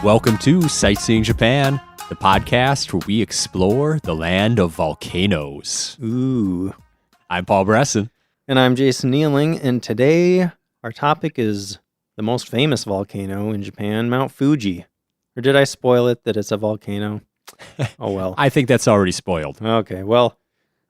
Welcome to Sightseeing Japan, the podcast where we explore the land of volcanoes. Ooh. I'm Paul Bresson. And I'm Jason Nealing, and today our topic is the most famous volcano in Japan, Mount Fuji. Or did I spoil it that it's a volcano? Oh, well. I think that's already spoiled. Okay, well,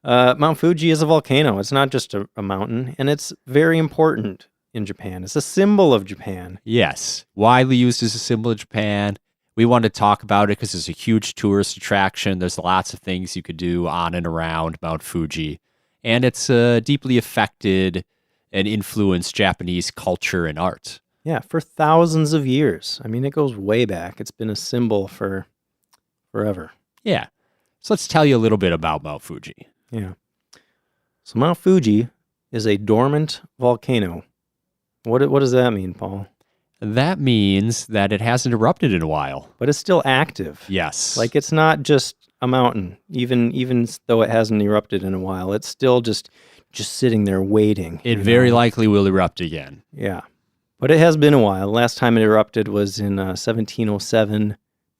Mount Fuji is a volcano. It's not just a mountain, and it's very important in Japan. It's a symbol of Japan. Yes, widely used as a symbol of Japan. We wanted to talk about it because it's a huge tourist attraction. There's lots of things you could do on and around Mount Fuji. And it's deeply affected and influenced Japanese culture and art. Yeah, for thousands of years. I mean, it goes way back. It's been a symbol for forever. Yeah. So let's tell you a little bit about Mount Fuji. Yeah. So Mount Fuji is a dormant volcano. What does that mean, Paul? That means that it hasn't erupted in a while. But it's still active. Yes. Like, it's not just a mountain, even though it hasn't erupted in a while. It's still just sitting there waiting. It very likely will erupt again. Yeah. But it has been a while. Last time it erupted was in 1707 to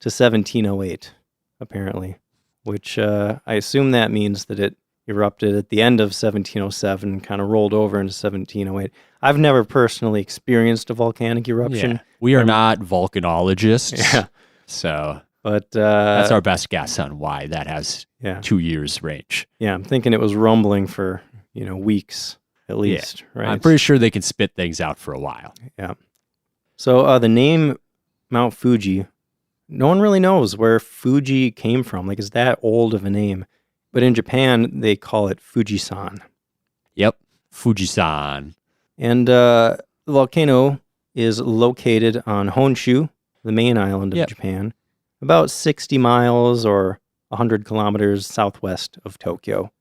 1708, apparently, which I assume that means that it erupted at the end of 1707, kind of rolled over into 1708. I've never personally experienced a volcanic eruption. Yeah. We are not volcanologists. Yeah. So But that's our best guess on why that has 2 years range. Yeah, I'm thinking it was rumbling for, weeks at least, right? I'm pretty sure they can spit things out for a while. Yeah. So the name Mount Fuji, no one really knows where Fuji came from. Like, it's that old of a name. But in Japan, they call it Fujisan. Yep, Fujisan. And the volcano is located on Honshu, the main island of Japan, about 60 miles or 100 kilometers southwest of Tokyo.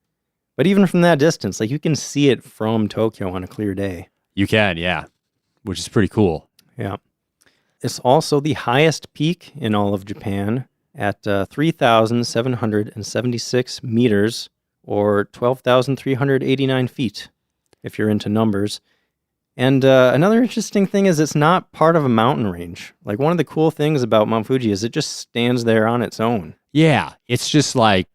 But even from that distance, like, you can see it from Tokyo on a clear day. You can, yeah, which is pretty cool. Yeah. It's also the highest peak in all of Japan at 3,776 meters or 12,389 feet, if you're into numbers. And another interesting thing is it's not part of a mountain range. Like, one of the cool things about Mount Fuji is it just stands there on its own. Yeah, it's just like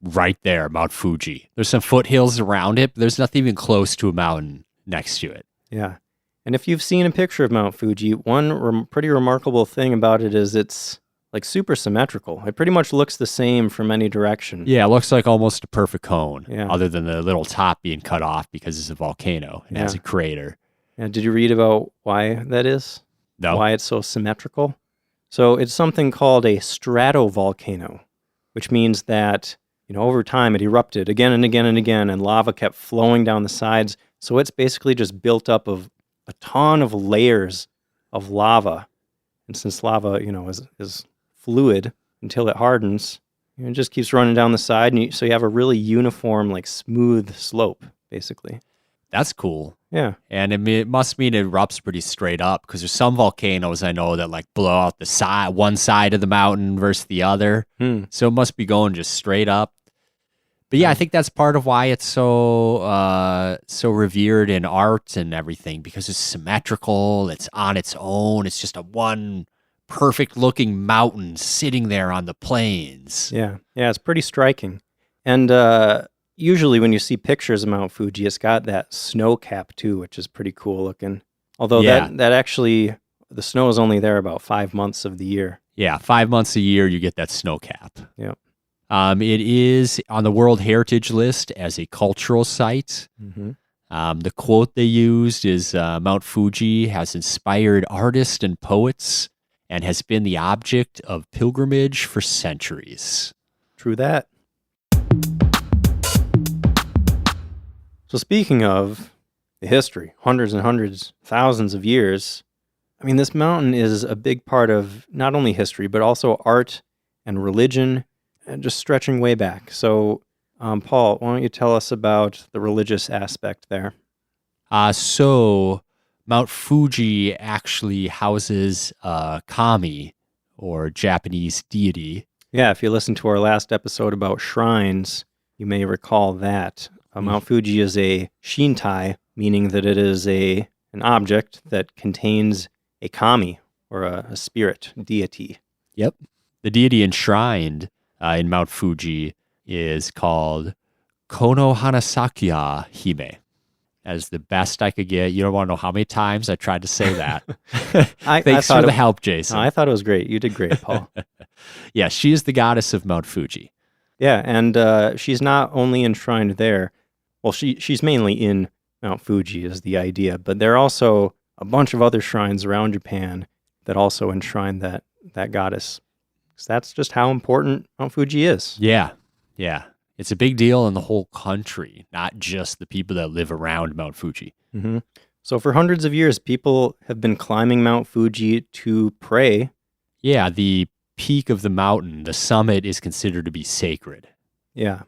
right there, Mount Fuji. There's some foothills around it, but there's nothing even close to a mountain next to it. Yeah. And if you've seen a picture of Mount Fuji, one pretty remarkable thing about it is it's like super symmetrical. It pretty much looks the same from any direction. Yeah, it looks like almost a perfect cone, Yeah. other than the little top being cut off because it's a volcano and has a crater. And did you read about why that is? No. Why it's so symmetrical? So it's something called a stratovolcano, which means that, over time it erupted again and again and again, and lava kept flowing down the sides. So it's basically just built up of a ton of layers of lava. And since lava, is fluid until it hardens, it just keeps running down the side. And so you have a really uniform, like, smooth slope, basically. That's cool. Yeah. And it must mean it erupts pretty straight up, because there's some volcanoes I know that like blow out the side, one side of the mountain versus the other. So it must be going just straight up. But yeah, I think that's part of why it's so revered in art and everything, because it's symmetrical. It's on its own. It's just a one perfect looking mountain sitting there on the plains. Yeah. Yeah, it's pretty striking. And usually when you see pictures of Mount Fuji, it's got that snow cap too, which is pretty cool looking. Although that actually, the snow is only there about 5 months of the year. Yeah, 5 months a year you get that snow cap. Yep. It is on the World Heritage List as a cultural site. Mm-hmm. The quote they used is, Mount Fuji has inspired artists and poets and has been the object of pilgrimage for centuries. True that. So speaking of the history, hundreds and hundreds, thousands of years, I mean, this mountain is a big part of not only history, but also art and religion, and just stretching way back. So, Paul, why don't you tell us about the religious aspect there? So Mount Fuji actually houses kami, or Japanese deity. Yeah, if you listen to our last episode about shrines, you may recall that. Mount Fuji is a Shinto, meaning that it is an object that contains a kami, or a spirit, deity. Yep. The deity enshrined in Mount Fuji is called Kono Hanasakya Hime. That is the best I could get. You don't want to know how many times I tried to say that. Thanks for the help, Jason. I thought it was great. You did great, Paul. Yeah, she is the goddess of Mount Fuji. Yeah, and she's not only enshrined there. Well, she's mainly in Mount Fuji is the idea, but there are also a bunch of other shrines around Japan that also enshrine that goddess. So that's just how important Mount Fuji is. Yeah. It's a big deal in the whole country, not just the people that live around Mount Fuji. Mm-hmm. So for hundreds of years, people have been climbing Mount Fuji to pray. Yeah, the peak of the mountain, the summit, is considered to be sacred. Yeah.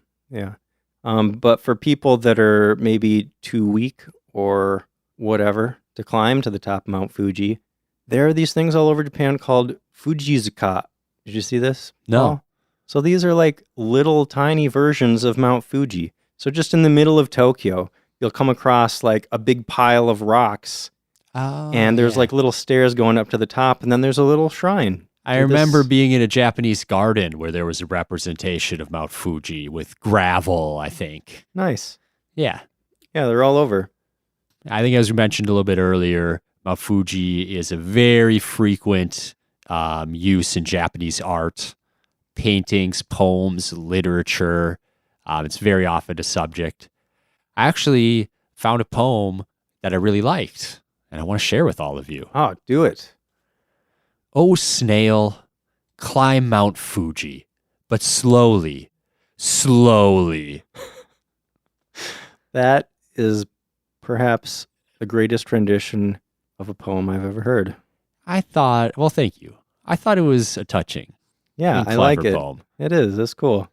But for people that are maybe too weak or whatever to climb to the top of Mount Fuji, there are these things all over Japan called Fujizuka. Did you see this? No. Paul? So these are like little tiny versions of Mount Fuji. So just in the middle of Tokyo, you'll come across like a big pile of rocks. Oh, and there's like little stairs going up to the top, and then there's a little shrine. I remember being in a Japanese garden where there was a representation of Mount Fuji with gravel, I think. Nice. Yeah. Yeah, they're all over. I think as we mentioned a little bit earlier, Mount Fuji is a very frequent use in Japanese art. Paintings, poems, literature. It's very often a subject. I actually found a poem that I really liked, and I want to share with all of you. Oh, do it. Oh, snail, climb Mount Fuji, but slowly, slowly. That is perhaps the greatest rendition of a poem I've ever heard. Well, thank you. I thought it was a touching. Yeah, I like it. Poem. It is. It's cool.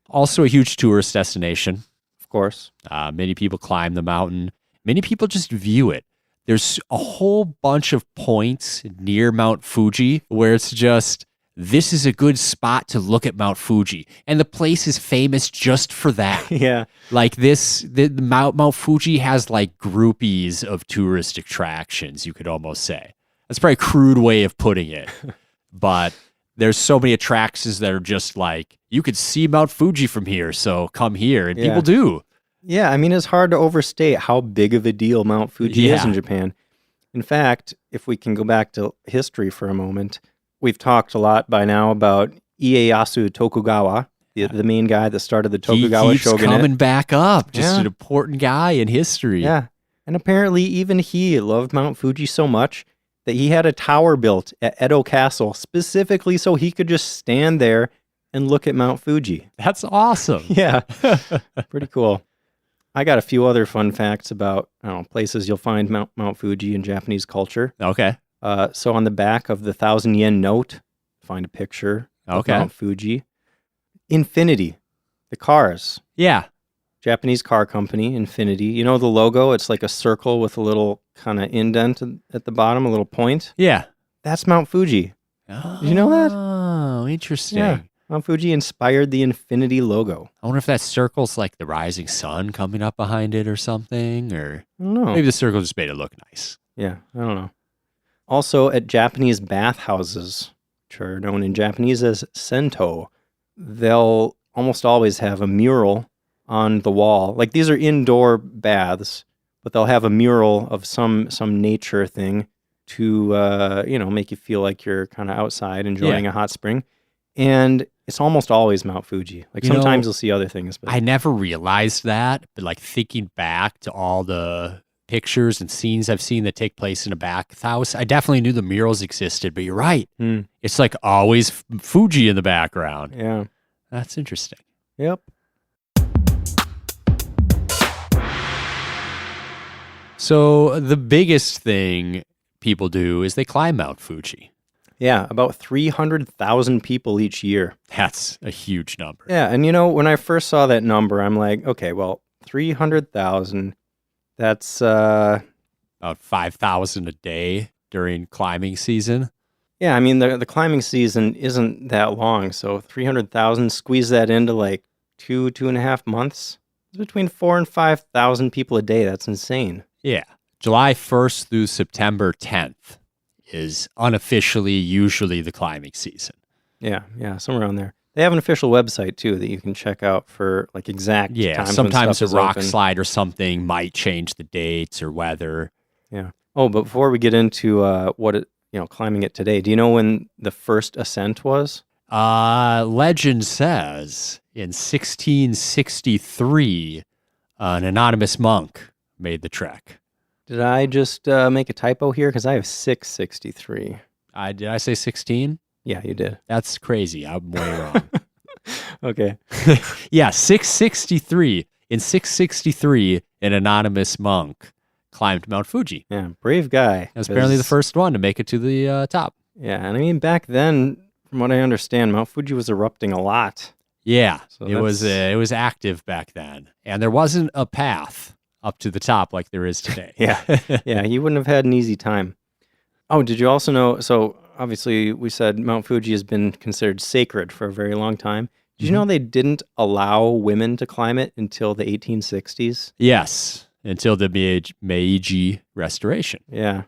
Also a huge tourist destination. Of course. Many people climb the mountain. Many people just view it. There's a whole bunch of points near Mount Fuji where it's just, this is a good spot to look at Mount Fuji. And the place is famous just for that. Yeah. Like the Mount Fuji has like groupies of tourist attractions, you could almost say. That's probably a crude way of putting it. But there's so many attractions that are just like, you could see Mount Fuji from here, so come here. And people do. Yeah, I mean, it's hard to overstate how big of a deal Mount Fuji is in Japan. In fact, if we can go back to history for a moment, we've talked a lot by now about Ieyasu Tokugawa, the main guy that started the Tokugawa He keeps shogunate. coming back up, just an important guy in history. Yeah, and apparently even he loved Mount Fuji so much that he had a tower built at Edo Castle specifically so he could just stand there and look at Mount Fuji. That's awesome. Yeah, pretty cool. I got a few other fun facts about places you'll find Mount Fuji in Japanese culture. Okay. So on the back of the 1,000 yen note, find a picture of Mount Fuji. Infinity, the cars. Yeah. Japanese car company, Infinity. You know the logo? It's like a circle with a little kind of indent at the bottom, a little point. Yeah. That's Mount Fuji. Oh, Did you know that? Oh, interesting. Yeah. Mount Fuji inspired the Infinity logo. I wonder if that circle's like the rising sun coming up behind it or something, or I don't know. maybe the circle just made it look nice. Yeah, I don't know. Also, at Japanese bathhouses, which are known in Japanese as sento, they'll almost always have a mural on the wall. Like these are indoor baths, but they'll have a mural of some nature thing to make you feel like you're kind of outside enjoying a hot spring. And it's almost always Mount Fuji. Like sometimes you'll see other things. But I never realized that, but like thinking back to all the pictures and scenes I've seen that take place in a bathhouse, I definitely knew the murals existed, but you're right. It's like always Fuji in the background. Yeah. That's interesting. Yep. So the biggest thing people do is they climb Mount Fuji. Yeah, about 300,000 people each year. That's a huge number. Yeah, and when I first saw that number, I'm like, okay, well, 300,000, that's... about 5,000 a day during climbing season. Yeah, I mean, the climbing season isn't that long, so 300,000, squeeze that into like 2.5 months. It's between 4,000 and 5,000 people a day. That's insane. Yeah. July 1st through September 10th is unofficially usually the climbing season. Yeah, somewhere around there. They have an official website too that you can check out for like exact times. Sometimes a when stuff is rock open. slide or something might change the dates or weather. Yeah. Oh, but before we get into climbing it today, do you know when the first ascent was? Legend says in 1663, an anonymous monk made the trek. Did I just make a typo here? Because I have 663. Did I say 16? Yeah, you did. That's crazy. I'm way wrong. Okay. Yeah, 663. In 663, an anonymous monk climbed Mount Fuji. Yeah, brave guy. That's apparently the first one to make it to the top. Yeah, and I mean, back then, from what I understand, Mount Fuji was erupting a lot. Yeah, So it was active back then. And there wasn't a path up to the top like there is today. Yeah, he wouldn't have had an easy time. Oh, did you also know, so obviously we said Mount Fuji has been considered sacred for a very long time. Did you know they didn't allow women to climb it until the 1860s? Yes, until the Meiji Restoration. Yeah,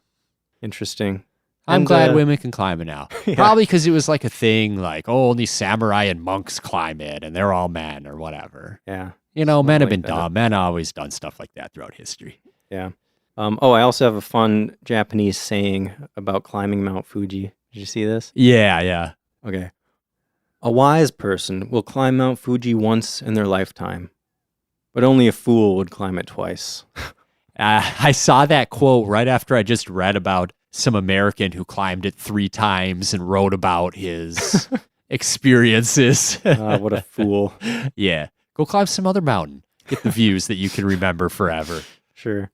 interesting. I'm glad women can climb it now. Yeah. Probably because it was like a thing like, only samurai and monks climb it and they're all men or whatever. Yeah. Men have like been that. dumb. Men have always done stuff like that throughout history. Yeah. I also have a fun Japanese saying about climbing Mount Fuji. Did you see this? Yeah. Okay. A wise person will climb Mount Fuji once in their lifetime, but only a fool would climb it twice. I saw that quote right after I just read about some American who climbed it 3 times and wrote about his experiences. What a fool. Yeah. Go climb some other mountain. Get the views that you can remember forever. Sure.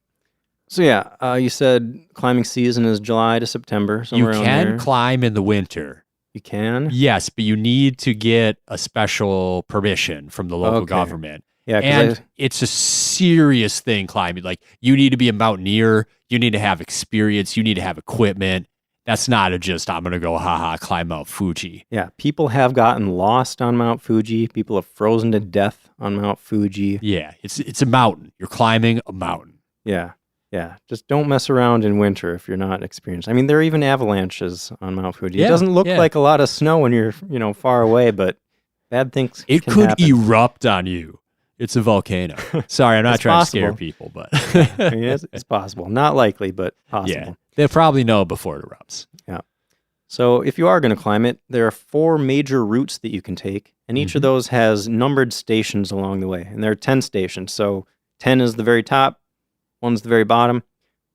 So yeah, you said climbing season is July to September, You somewhere around can there. climb in the winter. You can? Yes, but you need to get a special permission from the local Okay. government. Yeah, And it's a serious thing climbing. Like, you need to be a mountaineer. You need to have experience. You need to have equipment. That's not a just, I'm going to go, climb Mount Fuji. yeah, people have gotten lost on Mount Fuji. People have frozen to death on Mount Fuji. Yeah, it's a mountain. You're climbing a mountain. Yeah. Just don't mess around in winter if you're not experienced. I mean, there are even avalanches on Mount Fuji. Yeah, It doesn't look yeah. like a lot of snow when you're, far away, but bad things It can could happen. erupt on you. It's a volcano. Sorry, I'm not It's trying possible. to scare people, but I mean, it's possible. Not likely, but possible. yeah, they'll probably know before it erupts. So if you are going to climb it, there are 4 major routes that you can take, and each of those has numbered stations along the way. And there are 10 stations. So 10 is the very top, 1's the very bottom.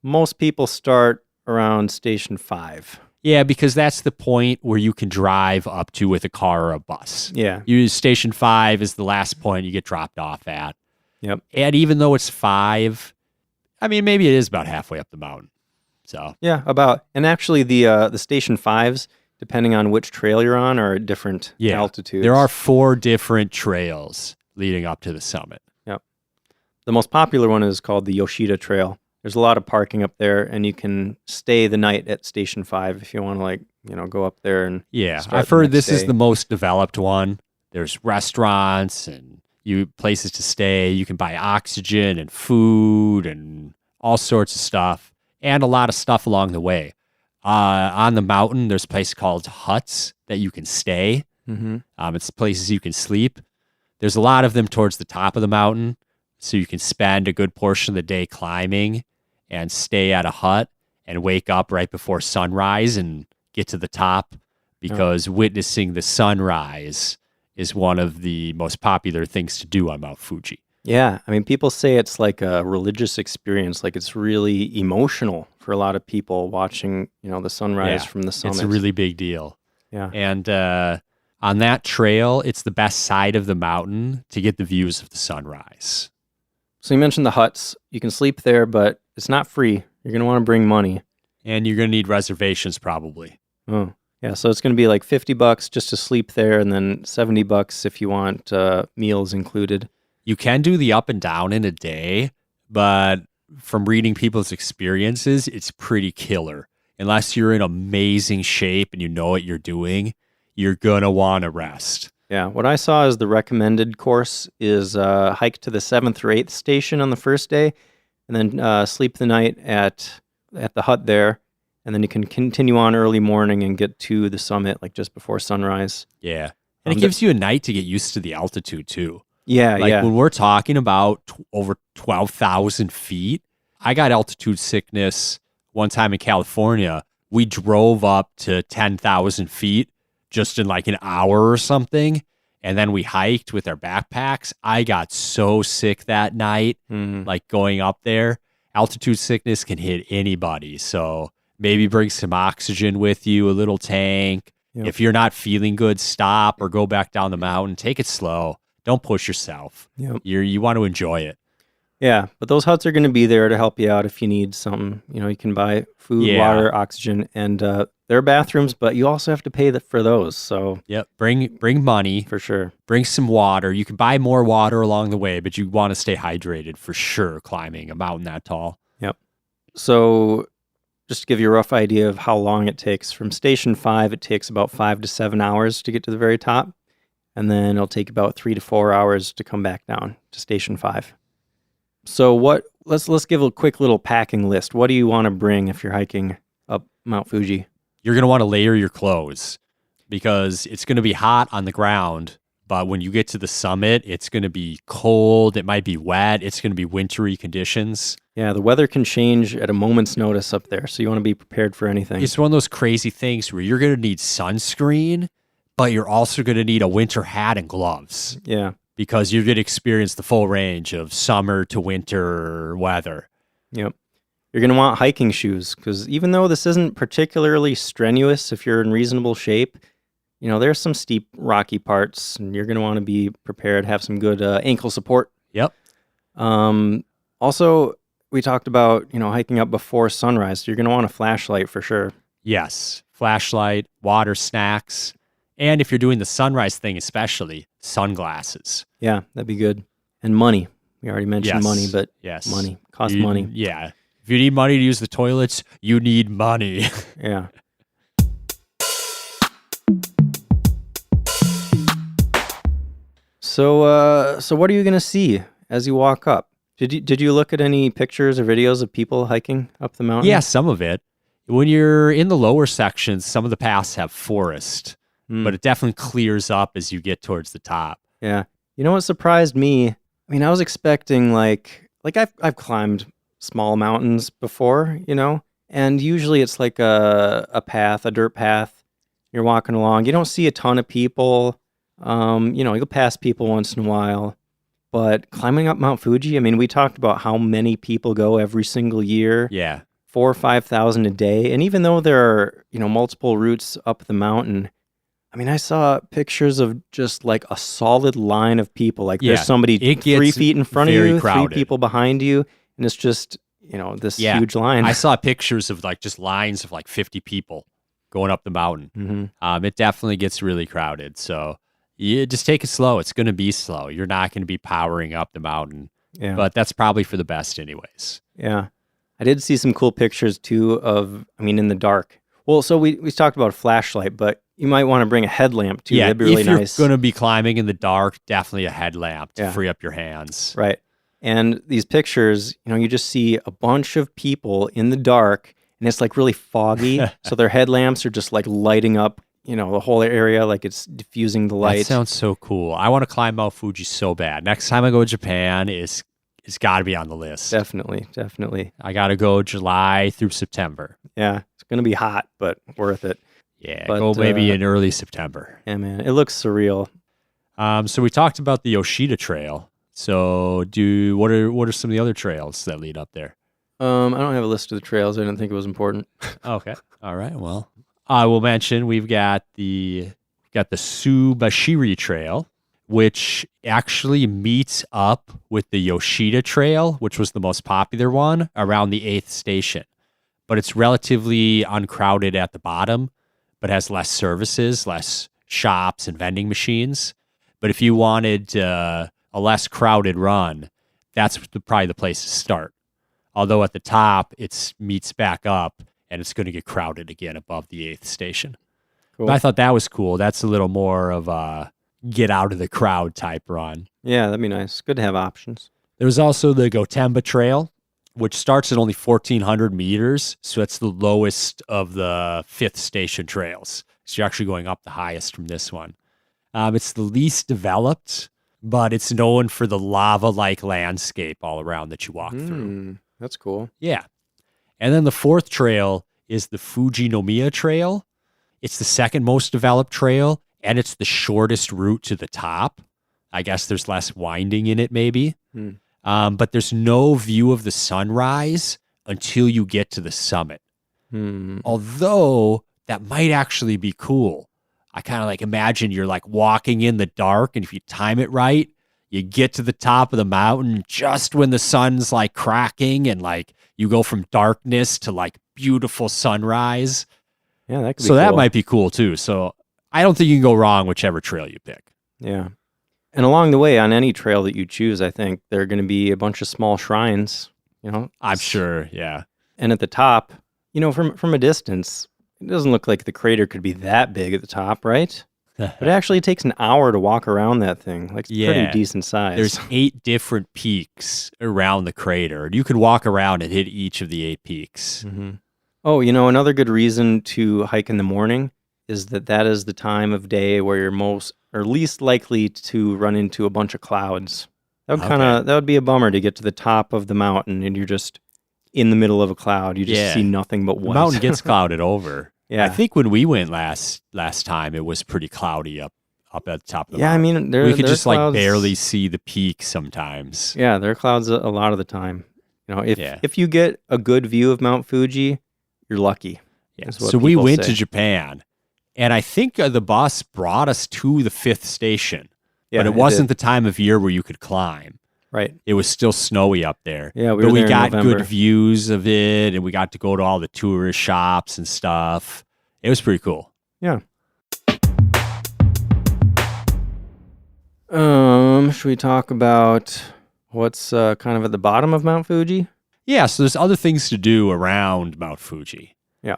Most people start around station 5. Yeah, because that's the point where you can drive up to with a car or a bus. Yeah. Station 5 is the last point you get dropped off at. Yep. And even though it's 5, I mean, maybe it is about halfway up the mountain. So Yeah, about. And actually the station 5s, depending on which trail you're on, are at different altitudes. there are 4 different trails leading up to the summit. Yep. The most popular one is called the Yoshida Trail. There's a lot of parking up there, and you can stay the night at Station 5 if you want to, go up there and Yeah, start I've the heard next this is day. the most developed one. There's restaurants and places to stay. You can buy oxygen and food and all sorts of stuff, and a lot of stuff along the way. On the mountain, there's a place called huts that you can stay. Mm-hmm. It's places you can sleep. There's a lot of them towards the top of the mountain, so you can spend a good portion of the day climbing and stay at a hut and wake up right before sunrise and get to the top, because witnessing the sunrise is one of the most popular things to do on Mount Fuji. Yeah, I mean, people say it's like a religious experience. Like it's really emotional for a lot of people watching, the sunrise from the summit. It's a really big deal. Yeah. And on that trail, it's the best side of the mountain to get the views of the sunrise. So you mentioned the huts. You can sleep there, but it's not free. You're going to want to bring money. And you're going to need reservations probably. Oh, yeah. So it's going to be like $50 just to sleep there, and then $70 if you want meals included. You can do the up and down in a day, but from reading people's experiences, it's pretty killer. Unless you're in amazing shape and you know what you're doing, you're going to want to rest. Yeah, what I saw as the recommended course is hike to the 7th or 8th station on the first day, and then sleep the night at the hut there, and then you can continue on early morning and get to the summit like just before sunrise. Yeah. And it gives you a night to get used to the altitude too. Yeah, like yeah. when we're talking about over 12,000 feet, I got altitude sickness one time in California. We drove up to 10,000 feet just in like an hour or something. And then we hiked with our backpacks. I got so sick that night, like going up there. Altitude sickness can hit anybody. So maybe bring some oxygen with you, a little tank. Yep. If you're not feeling good, stop or go back down the mountain. Take it slow. Don't push yourself. Yep. You want to enjoy it. Yeah, but those huts are going to be there to help you out if you need something. You know, you can buy food, water, oxygen, and there are bathrooms, but you also have to pay for those. So yep, bring money for sure. Bring some water. You can buy more water along the way, but you want to stay hydrated for sure. Climbing a mountain that tall. Yep. So just to give you a rough idea of how long it takes from Station 5, it takes about 5 to 7 hours to get to the very top, and then it'll take about 3 to 4 hours to come back down to Station 5. So let's give a quick little packing list. What do you want to bring if you're hiking up Mount Fuji? You're going to want to layer your clothes because it's going to be hot on the ground, but when you get to the summit, it's going to be cold. It might be wet. It's going to be wintry conditions. Yeah, the weather can change at a moment's notice up there, so you want to be prepared for anything. It's one of those crazy things where you're going to need sunscreen, but you're also going to need a winter hat and gloves. Yeah. Because you're going to experience the full range of summer to winter weather. Yep. You're going to want hiking shoes because even though this isn't particularly strenuous, if you're in reasonable shape, you know, there's some steep, rocky parts, and you're going to want to be prepared, have some good ankle support. Yep. Also, we talked about, you know, hiking up before sunrise, so you're going to want a flashlight for sure. Yes. Flashlight, water, snacks, and if you're doing the sunrise thing especially, sunglasses. Yeah, that'd be good. And money. We already mentioned money, but money. Costs money. Yeah. If you need money to use the toilets, you need money. Yeah. So what are you going to see as you walk up? Did you look at any pictures or videos of people hiking up the mountain? Yeah, some of it. When you're in the lower sections, some of the paths have forest. But it definitely clears up as you get towards the top. Yeah. You know what surprised me? I mean, I was expecting like I've climbed small mountains before, you know, and usually it's like a path, a dirt path. You're walking along. You don't see a ton of people. You know, you'll pass people once in a while. But climbing up Mount Fuji, I mean, we talked about how many people go every single year. Yeah. 4,000 or 5,000 a day. And even though there are, you know, multiple routes up the mountain, I mean, I saw pictures of just like a solid line of people. Like there's somebody 3 feet in front of you, crowded. 3 people behind you, and it's just, you know, this huge line. I saw pictures of like just lines of like 50 people going up the mountain. Mm-hmm. It definitely gets really crowded. So you just take it slow. It's going to be slow. You're not going to be powering up the mountain. Yeah. But that's probably for the best anyways. Yeah. I did see some cool pictures too of, I mean, in the dark. Well, so we talked about a flashlight, but you might want to bring a headlamp too. Yeah, that'd be really nice. If you're going to be climbing in the dark, definitely a headlamp to free up your hands. Right. And these pictures, you know, you just see a bunch of people in the dark, and it's like really foggy. So their headlamps are just like lighting up, you know, the whole area, like it's diffusing the light. That sounds so cool. I want to climb Mount Fuji so bad. Next time I go to Japan, it's got to be on the list. Definitely. I got to go July through September. Yeah, it's going to be hot, but worth it. Yeah, go maybe in early September. Yeah, man, it looks surreal. So we talked about the Yoshida Trail. So what are some of the other trails that lead up there? I don't have a list of the trails. I didn't think it was important. Okay. All right. Well, I will mention we've got the Subashiri Trail, which actually meets up with the Yoshida Trail, which was the most popular one, around the 8th station. But it's relatively uncrowded at the bottom, but has less services, less shops and vending machines. But if you wanted a less crowded run, that's probably the place to start. Although at the top, it meets back up, and it's going to get crowded again above the 8th station. Cool. But I thought that was cool. That's a little more of a get out of the crowd type run. Yeah, that'd be nice. Good to have options. There was also the Gotemba Trail, which starts at only 1,400 meters. So that's the lowest of the fifth station trails. So you're actually going up the highest from this one. It's the least developed, but it's known for the lava-like landscape all around that you walk through. That's cool. Yeah. And then the fourth trail is the Fuji Trail. It's the second most developed trail, and it's the shortest route to the top. I guess there's less winding in it, maybe. But there's no view of the sunrise until you get to the summit. Although that might actually be cool. I kind of like imagine you're like walking in the dark, and if you time it right, you get to the top of the mountain just when the sun's like cracking, and like you go from darkness to like beautiful sunrise. Yeah, that could be so cool. that might be cool too. So I don't think you can go wrong whichever trail you pick. Yeah. And along the way, on any trail that you choose, I think there are going to be a bunch of small shrines, I'm sure, yeah. And at the top, from a distance, it doesn't look like the crater could be that big at the top, right? But it actually takes an hour to walk around that thing. Like, it's pretty decent size. There's 8 different peaks around the crater. You can walk around and hit each of the 8 peaks. Oh, another good reason to hike in the morning is that is the time of day where you're least likely to run into a bunch of clouds. That would be a bummer to get to the top of the mountain and you're just in the middle of a cloud. You just see nothing but white. The mountain gets clouded over. Yeah. I think when we went last time, it was pretty cloudy up at the top of the mountain. Yeah, I mean, we could just clouds, like barely see the peak sometimes. Yeah, there are clouds a lot of the time. If you get a good view of Mount Fuji, you're lucky. Yeah. So we went to Japan, and I think the bus brought us to the 5th station, but it wasn't the time of year where you could climb. Right. It was still snowy up there. Yeah, but we got good views of it, and we got to go to all the tourist shops and stuff. It was pretty cool. Yeah. Should we talk about what's kind of at the bottom of Mount Fuji? Yeah, so there's other things to do around Mount Fuji. Yeah.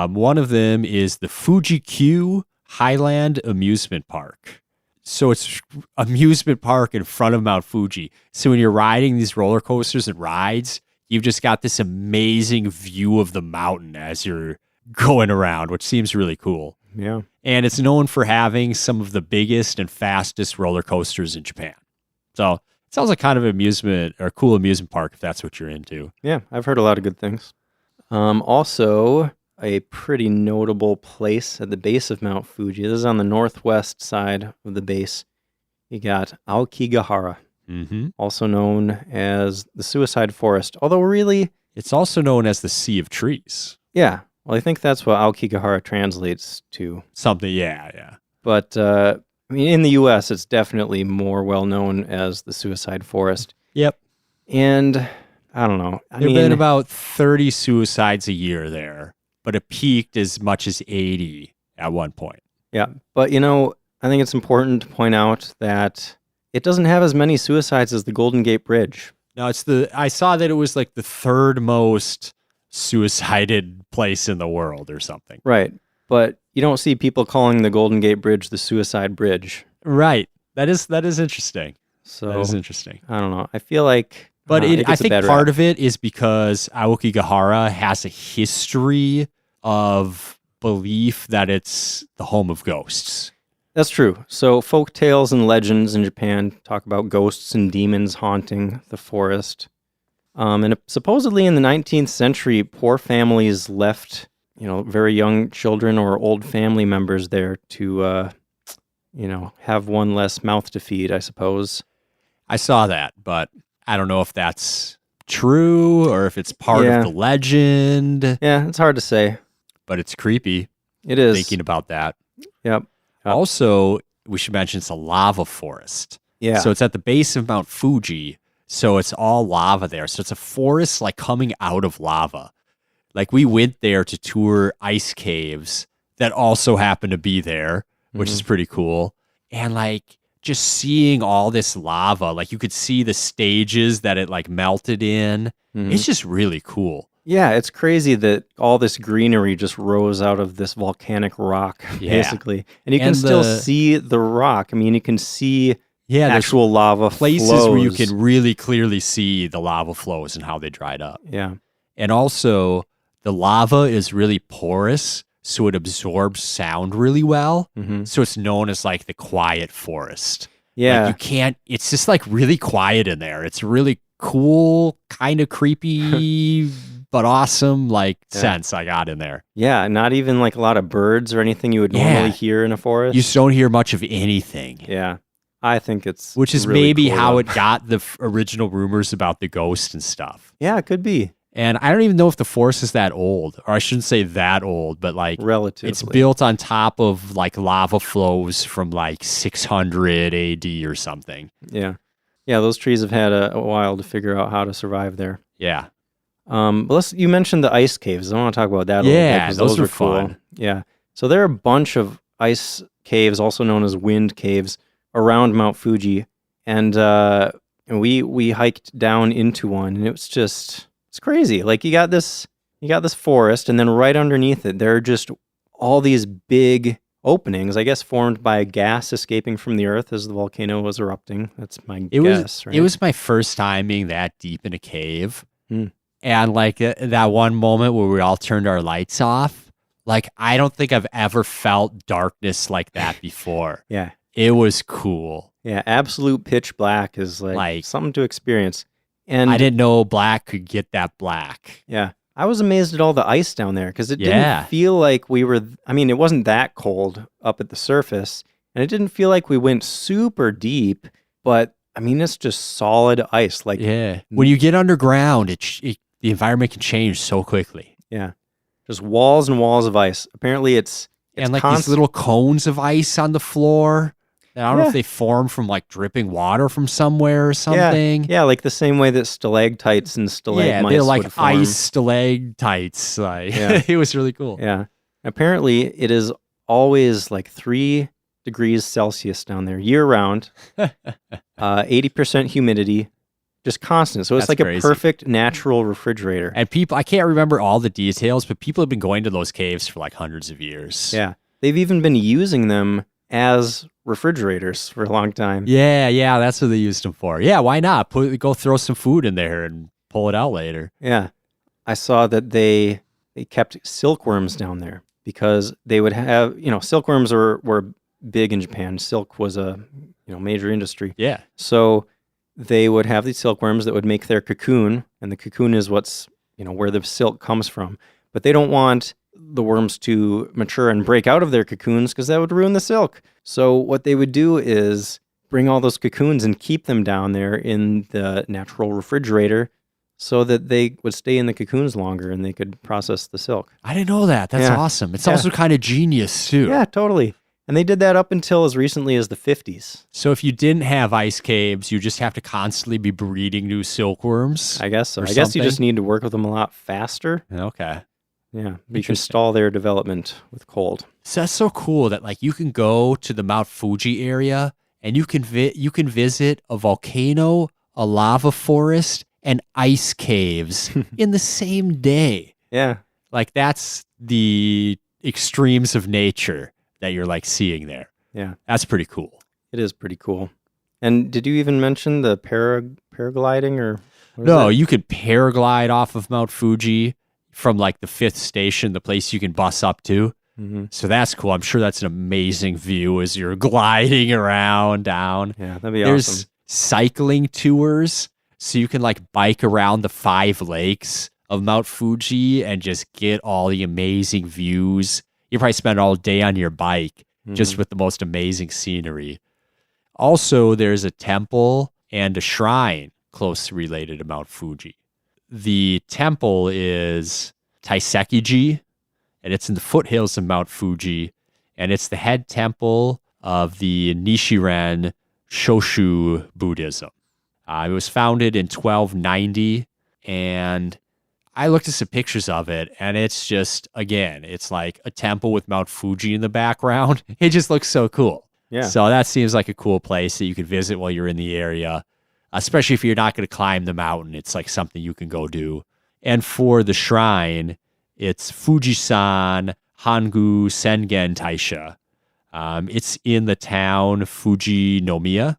One of them is the Fuji Q Highland Amusement Park. So it's amusement park in front of Mount Fuji. So when you're riding these roller coasters and rides, you've just got this amazing view of the mountain as you're going around, which seems really cool. Yeah. And it's known for having some of the biggest and fastest roller coasters in Japan. So it sounds like kind of amusement or cool amusement park if that's what you're into. Yeah, I've heard a lot of good things. Also, a pretty notable place at the base of Mount Fuji. This is on the northwest side of the base. You got Aokigahara, also known as the Suicide Forest. Although really, it's also known as the Sea of Trees. Yeah. Well, I think that's what Aokigahara translates to. Something, yeah. But in the U.S., it's definitely more well known as the Suicide Forest. Yep. And I don't know. There have been about 30 suicides a year there, but it peaked as much as 80 at one point. Yeah, but I think it's important to point out that it doesn't have as many suicides as the Golden Gate Bridge. No, I saw that it was like the 3rd most suicided place in the world or something. Right, but you don't see people calling the Golden Gate Bridge the Suicide Bridge. Right, that is interesting. So that is interesting. I don't know. I feel like, but I think part of it is because Aokigahara has a history of belief that it's the home of ghosts. That's true. So folk tales and legends in Japan talk about ghosts and demons haunting the forest. And supposedly in the 19th century, poor families left, very young children or old family members there to, have one less mouth to feed, I suppose. I saw that, but I don't know if that's true or if it's part of the legend. Yeah, it's hard to say. But it's creepy. It is. Thinking about that. Yep. Also, we should mention it's a lava forest. Yeah. So it's at the base of Mount Fuji. So it's all lava there. So it's a forest like coming out of lava. Like we went there to tour ice caves that also happen to be there, which is pretty cool. And like just seeing all this lava, like you could see the stages that it like melted in. It's just really cool. Yeah, it's crazy that all this greenery just rose out of this volcanic rock, basically. And you can still see the rock. I mean, you can see Yeah, there's actual lava places flows. where you can really clearly see the lava flows and how they dried up. Yeah. And also, the lava is really porous, so it absorbs sound really well. Mm-hmm. So it's known as like the quiet forest. Yeah. Like you can't, it's just like really quiet in there. It's really cool, kind of creepy, but awesome sense I got in there. Yeah, not even like a lot of birds or anything you would normally hear in a forest. You just don't hear much of anything. Yeah. I think it's which is really maybe cool, how though. it got the original rumors about the ghost and stuff. Yeah, it could be. And I don't even know if the forest is that old, or I shouldn't say that old, but like Relatively. it's built on top of like lava flows from like 600 AD or something. Yeah. Yeah, those trees have had a while to figure out how to survive there. Yeah. But you mentioned the ice caves. I want to talk about that a little bit. Yeah, 'cause those were cool. fun. Yeah. So there are a bunch of ice caves, also known as wind caves, around Mount Fuji. And we hiked down into one, and it's crazy. Like you got this forest, and then right underneath it, there are just all these big openings, I guess formed by gas escaping from the earth as the volcano was erupting. That's my guess, right? It was my first time being that deep in a cave. Hmm. And like that one moment where we all turned our lights off, like I don't think I've ever felt darkness like that before. Yeah. It was cool. Yeah, absolute pitch black is like something to experience. And I didn't know black could get that black. Yeah. I was amazed at all the ice down there because it didn't feel like we were, it wasn't that cold up at the surface, and it didn't feel like we went super deep, but it's just solid ice. Like, yeah. When you get underground, the environment can change so quickly. Yeah. Just walls and walls of ice. Apparently it's and like these little cones of ice on the floor. I don't know if they form from like dripping water from somewhere or something. Yeah, like the same way that stalactites and stalagmites they're like would form. ice stalactites. It was really cool. Yeah. Apparently, it is always like 3 degrees Celsius down there year round. 80% humidity, just constant. So it's like crazy. A perfect natural refrigerator. And people, I can't remember all the details, but people have been going to those caves for like hundreds of years. Yeah. They've even been using them as refrigerators for a long time. Yeah, that's what they used them for. Yeah, why not? Go throw some food in there and pull it out later. Yeah. I saw that they kept silkworms down there because they would have, silkworms were big in Japan. Silk was a, major industry. Yeah. So they would have these silkworms that would make their cocoon, and the cocoon is what's, where the silk comes from. But they don't want the worms to mature and break out of their cocoons because that would ruin the silk. So what they would do is bring all those cocoons and keep them down there in the natural refrigerator so that they would stay in the cocoons longer and they could process the silk. I didn't know that. That's awesome. It's also kind of genius too. Yeah, totally. And they did that up until as recently as the 50s. So if you didn't have ice caves, you just have to constantly be breeding new silkworms? I guess so. I guess you just need to work with them a lot faster. Okay. Yeah, you can stall their development with cold. So that's so cool that like you can go to the Mount Fuji area and you can visit a volcano, a lava forest, and ice caves in the same day. Yeah. Like that's the extremes of nature that you're like seeing there. Yeah. That's pretty cool. It is pretty cool. And did you even mention the paragliding or? No, you could paraglide off of Mount Fuji from like the 5th station, the place you can bus up to. Mm-hmm. So that's cool. I'm sure that's an amazing view as you're gliding around down. Yeah, that'd be There's awesome. cycling tours. So you can like bike around the 5 lakes of Mount Fuji and just get all the amazing views. You probably spend all day on your bike just with the most amazing scenery. Also, there's a temple and a shrine closely related to Mount Fuji. The temple is Taiseki-ji, and it's in the foothills of Mount Fuji, and it's the head temple of the Nichiren Shoshu Buddhism. It was founded in 1290, and I looked at some pictures of it, and it's just, again, it's like a temple with Mount Fuji in the background. It just looks so cool. Yeah. So that seems like a cool place that you could visit while you're in the area, especially if you're not going to climb the mountain. It's like something you can go do. And for the shrine, it's Fujisan Hangu Sengen Taisha. It's in the town Fujinomiya,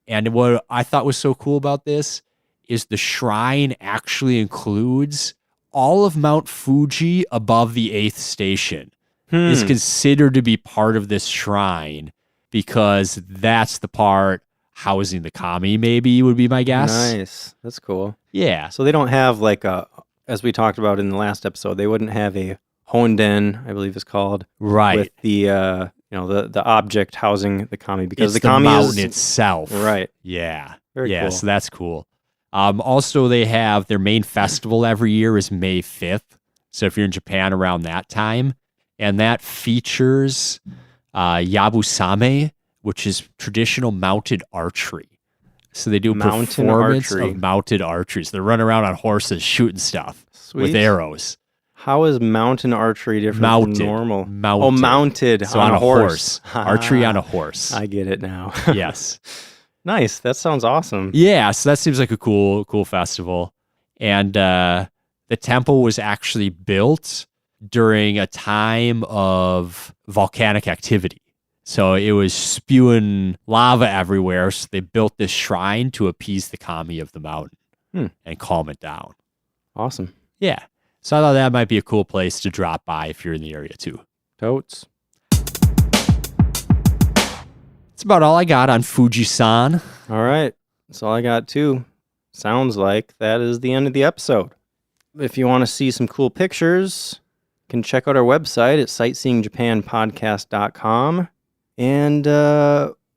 And what I thought was so cool about this is the shrine actually includes all of Mount Fuji above the 8th station is considered to be part of this shrine because that's the part housing the kami, maybe would be my guess. Nice. That's cool. Yeah. So they don't have like as we talked about in the last episode, they wouldn't have a honden, I believe it's called. Right. With the, the object housing the kami because it's the kami mountain is itself. Right. Yeah. Very cool. So that's cool. Also, they have their main festival every year is May 5th. So if you're in Japan around that time, and that features Yabusame, which is traditional mounted archery. So they do a performance of mounted archery. So they run around on horses shooting stuff with arrows. How is mountain archery different from normal? Mounted. Oh, mounted. So on a horse. Archery on a horse. I get it now. Yes. Nice. That sounds awesome. Yeah, so that seems like a cool festival. And the temple was actually built during a time of volcanic activity. So it was spewing lava everywhere. So they built this shrine to appease the kami of the mountain and calm it down. Awesome. Yeah. So I thought that might be a cool place to drop by if you're in the area too. Totes. That's about all I got on Fuji-san. All right. That's all I got too. Sounds like that is the end of the episode. If you want to see some cool pictures, you can check out our website at sightseeingjapanpodcast.com. And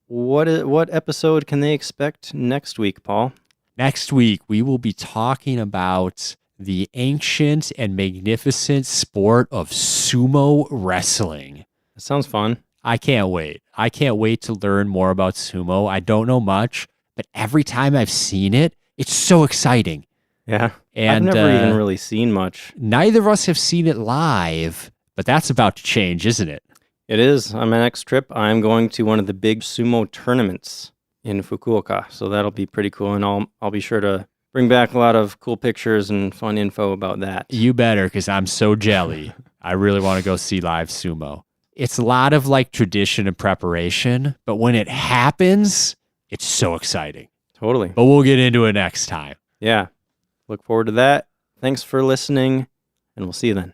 what episode can they expect next week, Paul? Next week, we will be talking about the ancient and magnificent sport of sumo wrestling. That sounds fun. I can't wait. I can't wait to learn more about sumo. I don't know much, but every time I've seen it, it's so exciting. Yeah. And I've never even really seen much. Neither of us have seen it live, but that's about to change, isn't it? It is. On my next trip, I'm going to one of the big sumo tournaments in Fukuoka. So that'll be pretty cool. And I'll be sure to bring back a lot of cool pictures and fun info about that. You better, because I'm so jelly. I really want to go see live sumo. It's a lot of like tradition and preparation, but when it happens, it's so exciting. Totally. But we'll get into it next time. Yeah. Look forward to that. Thanks for listening, and we'll see you then.